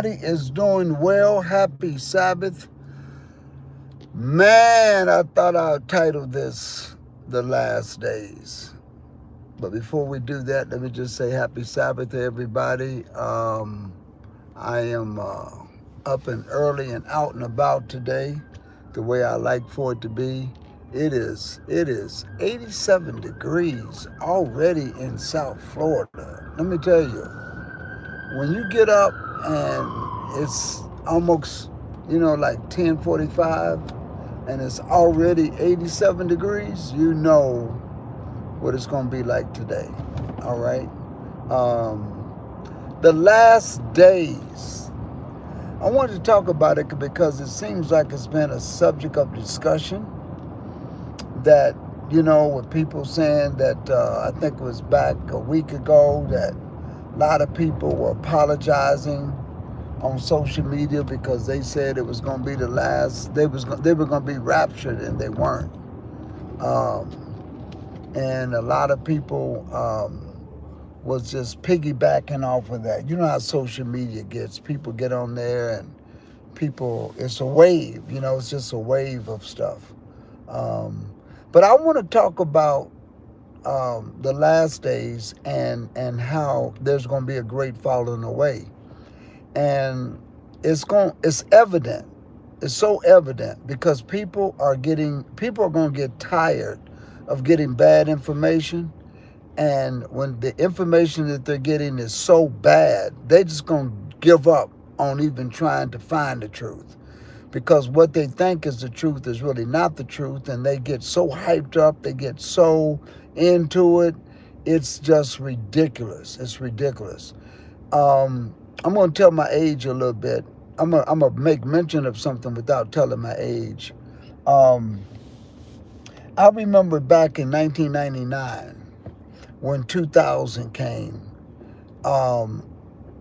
Is doing well. Happy Sabbath. Man, I thought I'd title this The Last Days. But before we do that, let me just say happy Sabbath to everybody. I am up and early and out and about today, the way I like for it to be. It is 87 degrees already in South Florida. Let me tell you, when you get up and it's almost, like 10:45 and it's already 87 degrees, you know what it's going to be like today. All right. The last days. I wanted to talk about it because it seems like it's been a subject of discussion that, with people saying that, I think it was back a week ago, that a lot of people were apologizing on social media because they said it was going to be the last. They were going to be raptured, and they weren't. Um, and a lot of people was just piggybacking off of that. You know how social media gets. People get on there and it's a wave. It's just a wave of stuff. But I want to talk about the last days and how there's going to be a great falling away. And it's evident. It's so evident because people are going to get tired of getting bad information. And when the information that they're getting is so bad, they're just going to give up on even trying to find the truth. Because what they think is the truth is really not the truth. And they get so hyped up, they get so into it. It's just ridiculous. It's ridiculous. I'm going to tell my age a little bit. I'm going to make mention of something without telling my age. Um, I remember back in 1999 when 2000 came.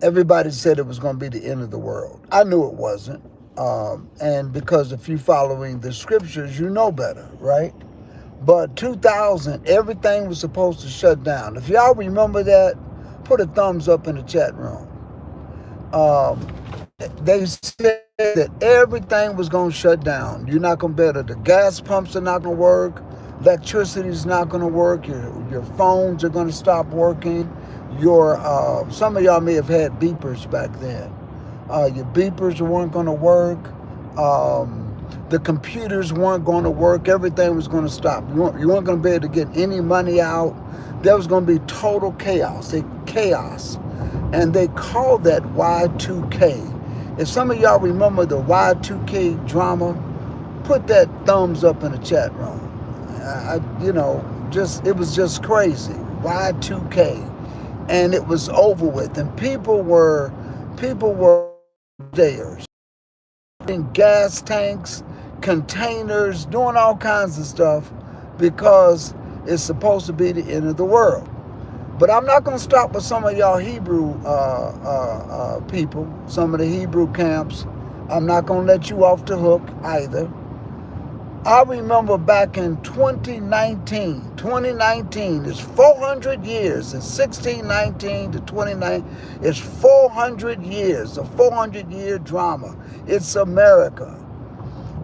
Everybody said it was going to be the end of the world. I knew it wasn't. And because if you're following the scriptures, you know better, right? But 2000, everything was supposed to shut down. If y'all remember that, put a thumbs up in the chat room. They said that everything was going to shut down. You're not going to be able to, the gas pumps are not going to work. Electricity is not going to work. Your phones are going to stop working. Some of y'all may have had beepers back then. Your beepers weren't going to work. The computers weren't going to work. Everything was going to stop. You weren't going to be able to get any money out. There was going to be total chaos. And they called that Y2K. If some of y'all remember the Y2K drama, put that thumbs up in the chat room. It was just crazy. Y2K. And it was over with. And people were there in gas tanks, containers, doing all kinds of stuff because it's supposed to be the end of the world. But I'm not going to stop with some of y'all Hebrew people, some of the Hebrew camps. I'm not going to let you off the hook either. I remember back in 2019 is 400 years. It's 1619 to 29. It's 400 years, a 400-year drama. It's America.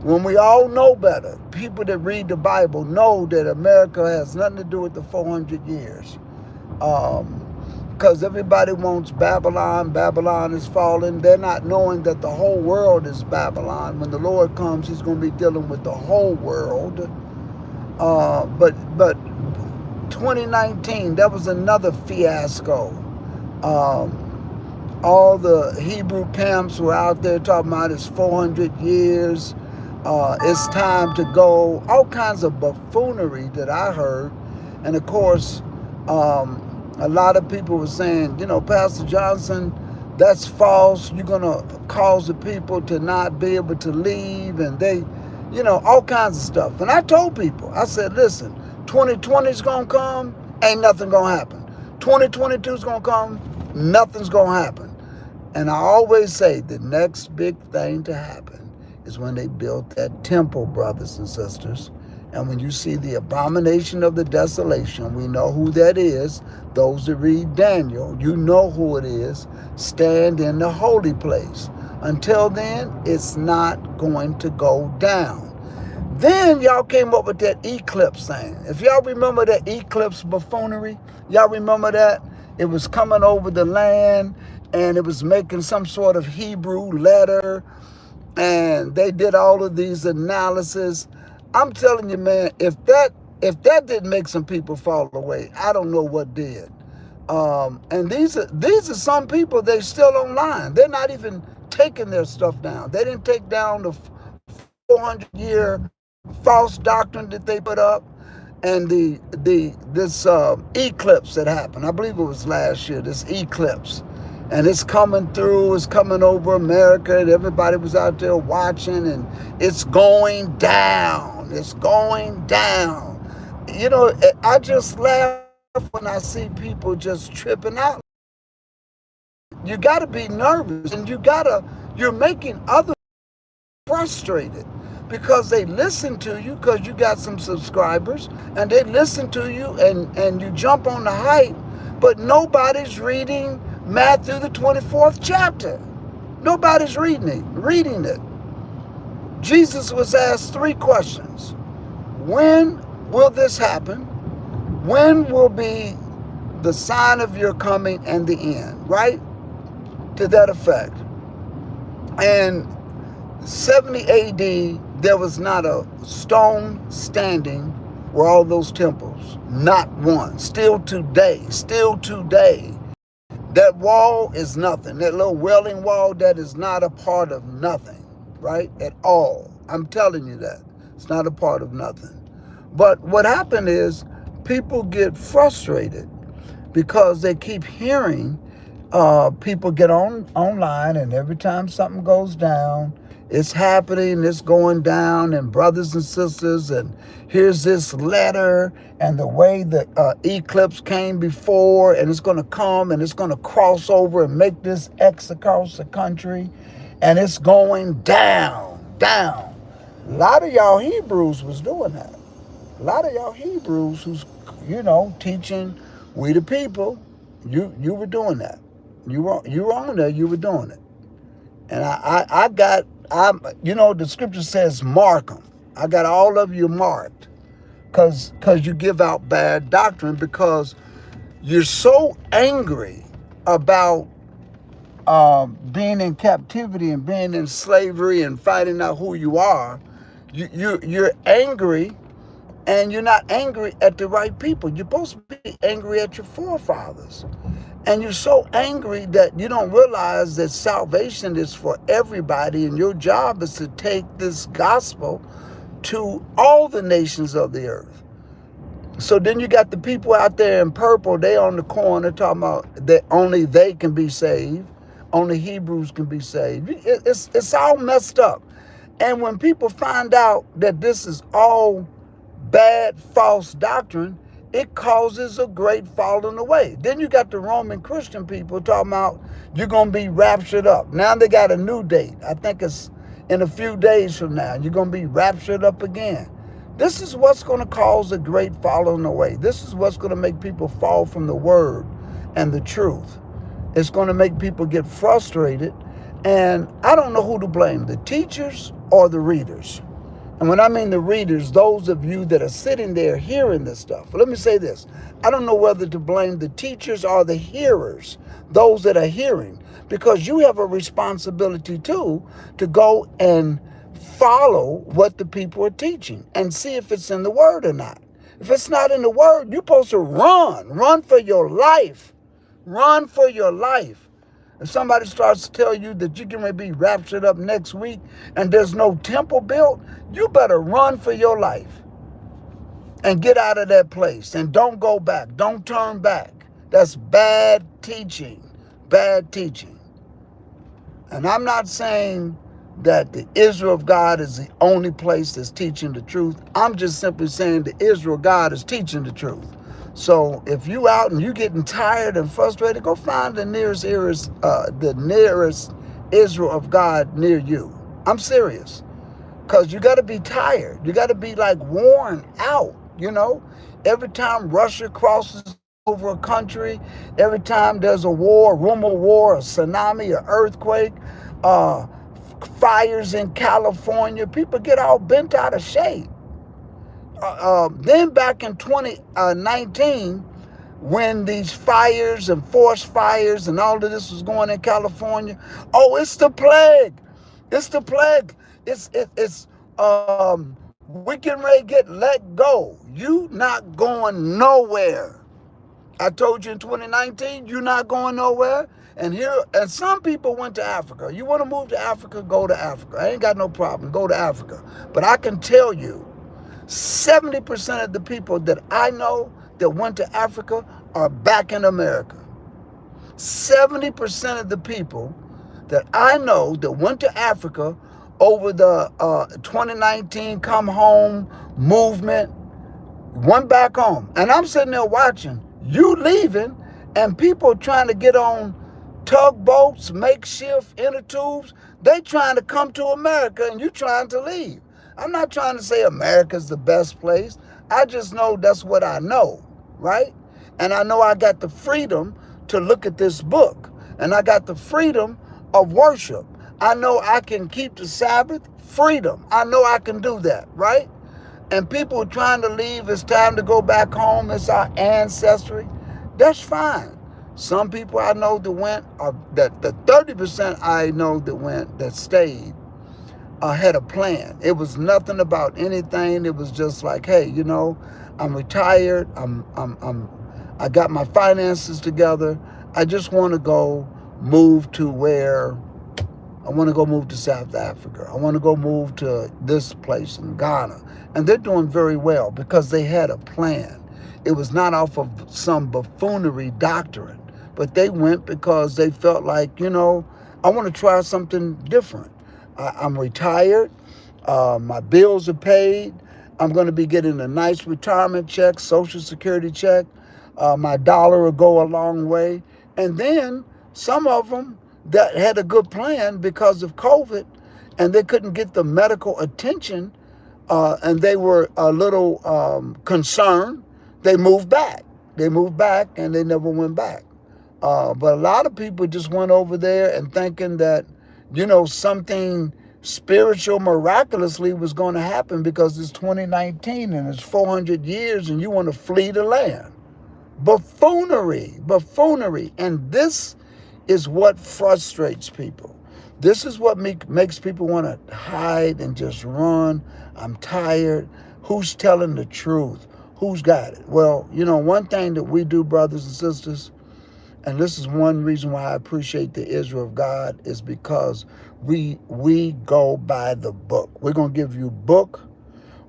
When we all know better, people that read the Bible know that America has nothing to do with the 400 years. Because everybody wants Babylon. Babylon is falling. They're not knowing that the whole world is Babylon. When the Lord comes, he's going to be dealing with the whole world. But 2019, that was another fiasco. All the Hebrew camps were out there talking about it's 400 years. It's time to go. All kinds of buffoonery that I heard. And of course, a lot of people were saying, Pastor Johnson, that's false. You're going to cause the people to not be able to leave. And they, all kinds of stuff. And I told people, I said, listen, 2020 is going to come, ain't nothing going to happen. 2022 is going to come, nothing's going to happen. And I always say the next big thing to happen is when they built that temple, brothers and sisters. And when you see the abomination of the desolation, we know who that is. Those that read Daniel, you know who it is. Stand in the holy place. Until then, it's not going to go down. Then y'all came up with that eclipse thing. If y'all remember that eclipse buffoonery, y'all remember that? It was coming over the land and it was making some sort of Hebrew letter, and they did all of these analysis. I'm telling you, man, if that didn't make some people fall away, I don't know what did. And these are some people, they still online. They're not even taking their stuff down. They didn't take down the 400-year false doctrine that they put up, and this eclipse that happened. I believe it was last year. This eclipse, and it's coming through. It's coming over America, and everybody was out there watching, and it's going down. It's going down. You know, I just laugh when I see people just tripping out. You got to be nervous, and you're making others frustrated because they listen to you because you got some subscribers, and they listen to you, and you jump on the hype, but nobody's reading Matthew the 24th chapter. Nobody's reading it. Jesus was asked 3 questions. When will this happen? When will be the sign of your coming and the end, right? To that effect. And 70 AD, there was not a stone standing where all those temples. Not one. Still today. That wall is nothing. That little wailing wall, that is not a part of nothing, right? At all. I'm telling you that. It's not a part of nothing. But what happened is people get frustrated because they keep hearing people get online, and every time something goes down, it's happening, it's going down, and brothers and sisters, and here's this letter, and the way the eclipse came before, and it's going to come, and it's going to cross over and make this X across the country, and it's going down. A lot of y'all Hebrews was doing that. A lot of y'all Hebrews who's, teaching we the people, you were doing that. You were on there, you were doing it. And the scripture says mark them. I got all of you marked because you give out bad doctrine, because you're so angry about being in captivity and being in slavery and finding out who you are. You're angry, and you're not angry at the right people. You're supposed to be angry at your forefathers. And you're so angry that you don't realize that salvation is for everybody, and your job is to take this gospel to all the nations of the earth. So then you got the people out there in purple, they on the corner talking about that only they can be saved, only Hebrews can be saved. It's all messed up. And when people find out that this is all bad, false doctrine, it causes a great falling away. Then you got the Roman Christian people talking about you're going to be raptured up. Now they got a new date. I think it's in a few days from now. You're going to be raptured up again. This is what's going to cause a great falling away. This is what's going to make people fall from the word and the truth. It's going to make people get frustrated. And I don't know who to blame, the teachers or the readers. And when I mean the readers, those of you that are sitting there hearing this stuff. Let me say this. I don't know whether to blame the teachers or the hearers, those that are hearing, because you have a responsibility too to go and follow what the people are teaching and see if it's in the word or not. If it's not in the word, you're supposed to run for your life. Run for your life. If somebody starts to tell you that you can be raptured up next week and there's no temple built, you better run for your life and get out of that place, and don't go back. Don't turn back. That's bad teaching. Bad teaching. And I'm not saying that the Israel of God is the only place that's teaching the truth. I'm just simply saying the Israel God is teaching the truth. So if you out and you getting tired and frustrated, go find the nearest Israel of God near you. I'm serious. Because you got to be tired. You got to be like worn out, Every time Russia crosses over a country, every time there's a war, rumor war, a tsunami, an earthquake, uh, fires in California, people get all bent out of shape. Then back in 2019, when these fires and forest fires and all of this was going in California, oh, it's the plague. It's the plague. It's we getting ready to get let go. You not going nowhere. I told you in 2019, you're not going nowhere. And some people went to Africa. You want to move to Africa, go to Africa. I ain't got no problem. Go to Africa. But I can tell you, 70% of the people that I know that went to Africa are back in America. 70% of the people that I know that went to Africa over the 2019 come home movement went back home. And I'm sitting there watching you leaving and people trying to get on tugboats, makeshift inner tubes. They trying to come to America and you trying to leave. I'm not trying to say America's the best place. I just know that's what I know, right? And I know I got the freedom to look at this book. And I got the freedom of worship. I know I can keep the Sabbath, freedom. I know I can do that, right? And people trying to leave, it's time to go back home, it's our ancestry. That's fine. Some people I know that went, that the 30% I know that went, that stayed, had a plan. It was nothing about anything. It was just like, hey, I'm retired. I got my finances together. I just want to go move to where I want to go move to South Africa. I want to go move to this place in Ghana. And they're doing very well because they had a plan. It was not off of some buffoonery doctrine, but they went because they felt like, I want to try something different. I'm retired. My bills are paid. I'm going to be getting a nice retirement check, Social Security check. My dollar will go a long way. And then some of them that had a good plan because of COVID and they couldn't get the medical attention and they were a little concerned, they moved back. They moved back and they never went back. But a lot of people just went over there and thinking that, something spiritual miraculously was going to happen because it's 2019 and it's 400 years and you want to flee the land. Buffoonery. And this is what frustrates people. This is what makes people want to hide and just run. I'm tired. Who's telling the truth? Who's got it? Well, one thing that we do, brothers and sisters, and this is one reason why I appreciate the Israel of God, is because we go by the book. We're going to give you book.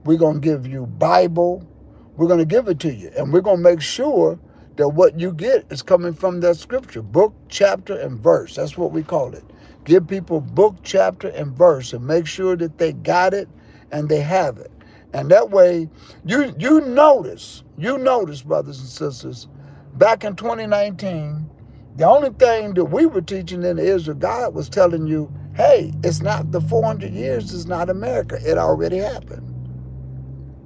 We're going to give you Bible. We're going to give it to you. And we're going to make sure that what you get is coming from that scripture, book, chapter, and verse. That's what we call it. Give people book, chapter, and verse and make sure that they got it and they have it. And that way, you notice, brothers and sisters, back in 2019, the only thing that we were teaching in the Israel, God was telling you, hey, it's not the 400 years, it's not America. It already happened.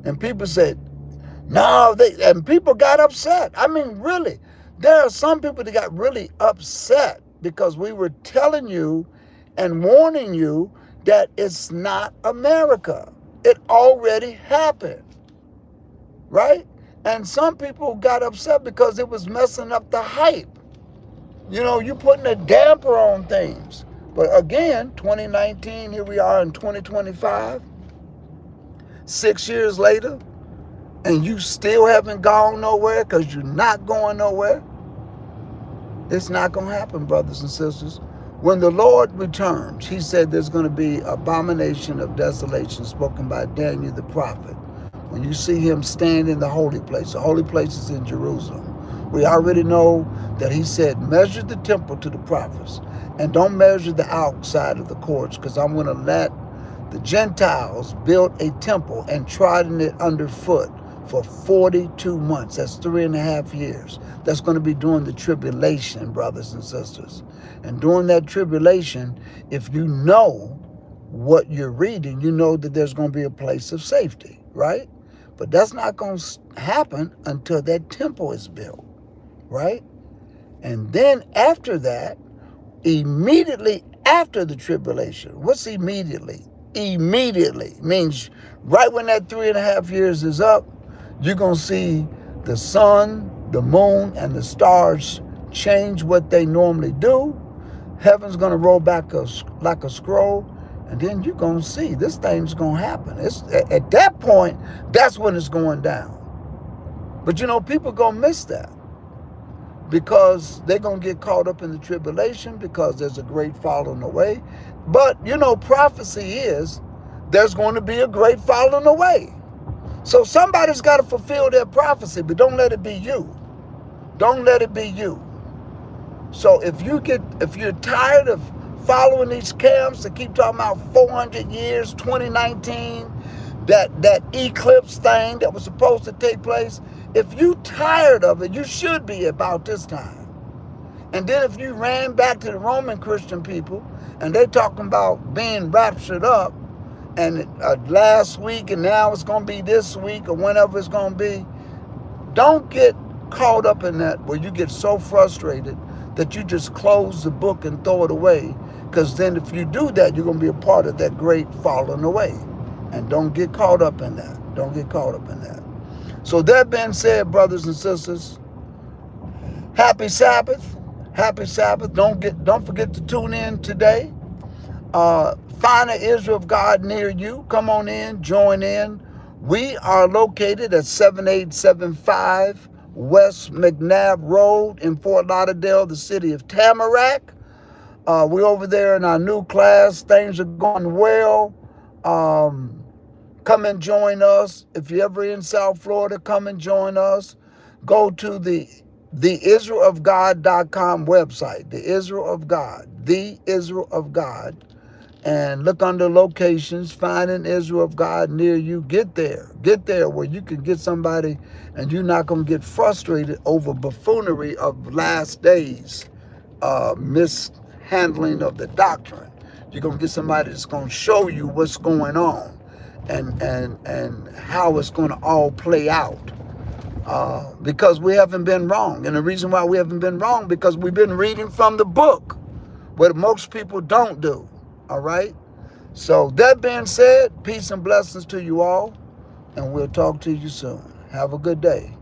And people said, no, and people got upset. I mean, really, there are some people that got really upset because we were telling you and warning you that it's not America. It already happened, right? And some people got upset because it was messing up the hype. You're putting a damper on things. But again, 2019, here we are in 2025, 6 years later, and you still haven't gone nowhere because you're not going nowhere. It's not going to happen, brothers and sisters. When the Lord returns, he said there's going to be abomination of desolation spoken by Daniel the prophet. When you see him stand in the holy place is in Jerusalem. We already know that he said, measure the temple to the prophets and don't measure the outside of the courts because I'm going to let the Gentiles build a temple and trodden it underfoot for 42 months. That's 3.5 years. That's going to be during the tribulation, brothers and sisters. And during that tribulation, if you know what you're reading, you know that there's going to be a place of safety, right? But that's not going to happen until that temple is built, right? And then after that, immediately after the tribulation, what's immediately? Immediately means right when that 3.5 years is up, you're going to see the sun, the moon, and the stars change what they normally do. Heaven's going to roll back like a scroll, and then you're going to see this thing's going to happen. It's at that point, that's when it's going down. But people going to miss that because they're going to get caught up in the tribulation because there's a great falling away. But, prophecy is there's going to be a great falling away. So somebody's got to fulfill their prophecy, but don't let it be you. Don't let it be you. So if you're tired of following these camps that keep talking about 400 years, 2019, that eclipse thing that was supposed to take place, if you tired of it, you should be about this time. And then if you ran back to the Roman Christian people and they talking about being raptured up and last week and now it's going to be this week or whenever it's going to be, don't get caught up in that where you get so frustrated that you just close the book and throw it away. Because then if you do that, you're going to be a part of that great falling away. And don't get caught up in that. Don't get caught up in that. So that being said, brothers and sisters, happy Sabbath. Happy Sabbath. Don't forget to tune in today. Find an Israel of God near you. Come on in, join in. We are located at 7875 West McNabb Road in Fort Lauderdale, the city of Tamarack. We're over there in our new class. Things are going well. Come and join us. If you're ever in South Florida, come and join us. Go to the israelofgod.com website, the Israel of God, and look under locations, find an Israel of God near you. Get there where you can get somebody and you're not going to get frustrated over buffoonery of last days, mishandling of the doctrine. You're going to get somebody that's going to show you what's going on and how it's going to all play out. Because we haven't been wrong. And the reason why we haven't been wrong, because we've been reading from the book, what most people don't do. All right? So that being said, peace and blessings to you all, and we'll talk to you soon. Have a good day.